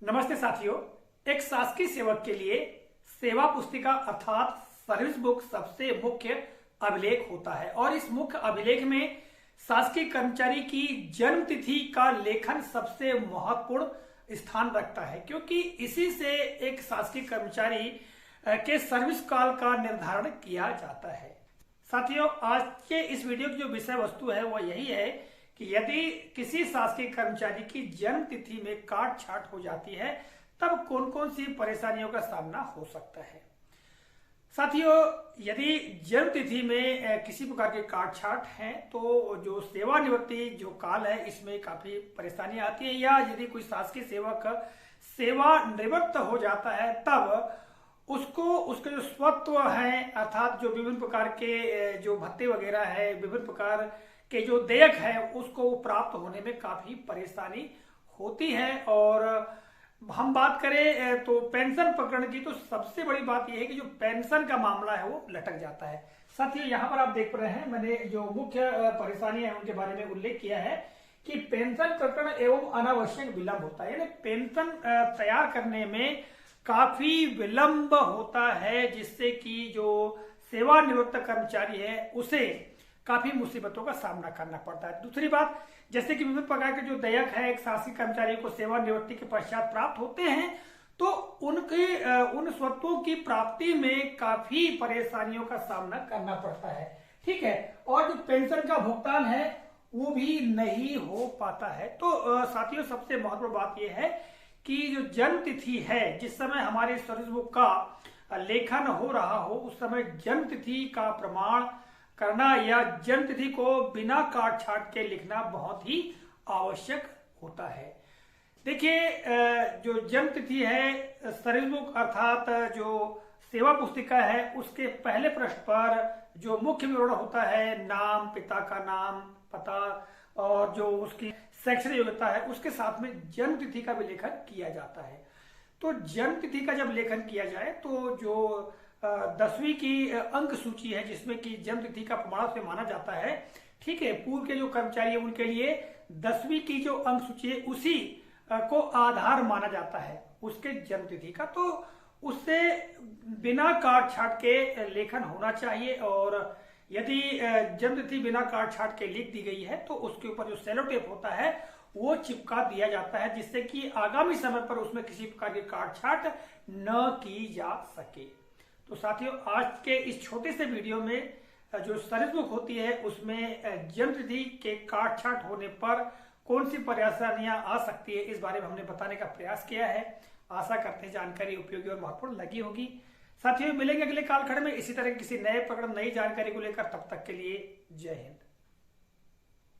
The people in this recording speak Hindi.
नमस्ते साथियों। एक शासकीय सेवक के लिए सेवा पुस्तिका अर्थात सर्विस बुक सबसे मुख्य अभिलेख होता है और इस मुख्य अभिलेख में शासकीय कर्मचारी की जन्म तिथि का लेखन सबसे महत्वपूर्ण स्थान रखता है, क्योंकि इसी से एक शासकीय कर्मचारी के सर्विस काल का निर्धारण किया जाता है। साथियों, आज के इस वीडियो की जो विषय वस्तु है वो यही है कि यदि किसी शासकीय कर्मचारी की जन्म तिथि में काट छाट हो जाती है तब कौन कौन सी परेशानियों का सामना हो सकता है। साथियों, यदि जन्म तिथि में किसी प्रकार के काट छाट है तो जो सेवानिवृत्ति जो काल है इसमें काफी परेशानी आती है, या यदि कोई शासकीय सेवक सेवानिवृत्त हो जाता है तब उसको उसके जो स्वत्व है अर्थात जो विभिन्न प्रकार के जो भत्ते वगैरह है, विभिन्न प्रकार के जो देयक है उसको प्राप्त होने में काफी परेशानी होती है। और हम बात करें तो पेंशन प्रकरण की, तो सबसे बड़ी बात यह है कि जो पेंशन का मामला है वो लटक जाता है। साथियों, यहाँ पर आप देख रहे हैं मैंने जो मुख्य परेशानी है उनके बारे में उल्लेख किया है कि पेंशन प्रकरण एवं अनावश्यक विलंब होता है, यानी पेंशन तैयार करने में काफी विलंब होता है, जिससे कि जो सेवानिवृत्त कर्मचारी है उसे काफी मुसीबतों का सामना करना पड़ता है। दूसरी बात, जैसे कि विभिन्न प्रकार के जो देयक है एक शासकीय कर्मचारी को सेवानिवृत्ति के पश्चात प्राप्त होते हैं तो उनके उन स्वत्वों की प्राप्ति में काफी परेशानियों का सामना करना पड़ता है। ठीक है, और जो पेंशन का भुगतान है वो भी नहीं हो पाता है। तो साथियों, सबसे महत्वपूर्ण बात यह है कि जो जन्म तिथि है, जिस समय हमारे सर्विस बुक का लेखन हो रहा हो उस समय जन्म तिथि का प्रमाण करना या जन्म तिथि को बिना काट छाट के लिखना बहुत ही आवश्यक होता है। देखिए, जो जन्म तिथि है सर्विस बुक अर्थात जो सेवा पुस्तिका है उसके पहले पृष्ठ पर जो मुख्य विवरण होता है, नाम, पिता का नाम, पता और जो उसकी शैक्षणिक योग्यता है, उसके साथ में जन्म तिथि का भी लेखन किया जाता है। तो जन्म तिथि का जब लेखन किया जाए तो जो 10वीं की अंक सूची है जिसमें कि जन्म तिथि का प्रमाण से माना जाता है, ठीक है, पूर्व के जो कर्मचारी है उनके लिए 10वीं की जो अंक सूची है उसी को आधार माना जाता है उसके जन्म तिथि का। तो उससे बिना काट छाट के लेखन होना चाहिए, और यदि जन्म तिथि बिना काट छाट के लिख दी गई है तो उसके ऊपर जो सेलो टेप होता है वो चिपका दिया जाता है, जिससे कि आगामी समय पर उसमें किसी प्रकार की काट छाट न की जा सके। तो साथियों, आज के इस छोटे से वीडियो में जो सर्विस बुक होती है उसमें जन्म तिथि के काट छाट होने पर कौन सी परेशानियां आ सकती है इस बारे में हमने बताने का प्रयास किया है। आशा करते हैं जानकारी उपयोगी और महत्वपूर्ण लगी होगी। साथियों, मिलेंगे अगले कालखंड में इसी तरह किसी नए प्रकरण नई जानकारी को लेकर। तब तक के लिए जय हिंद।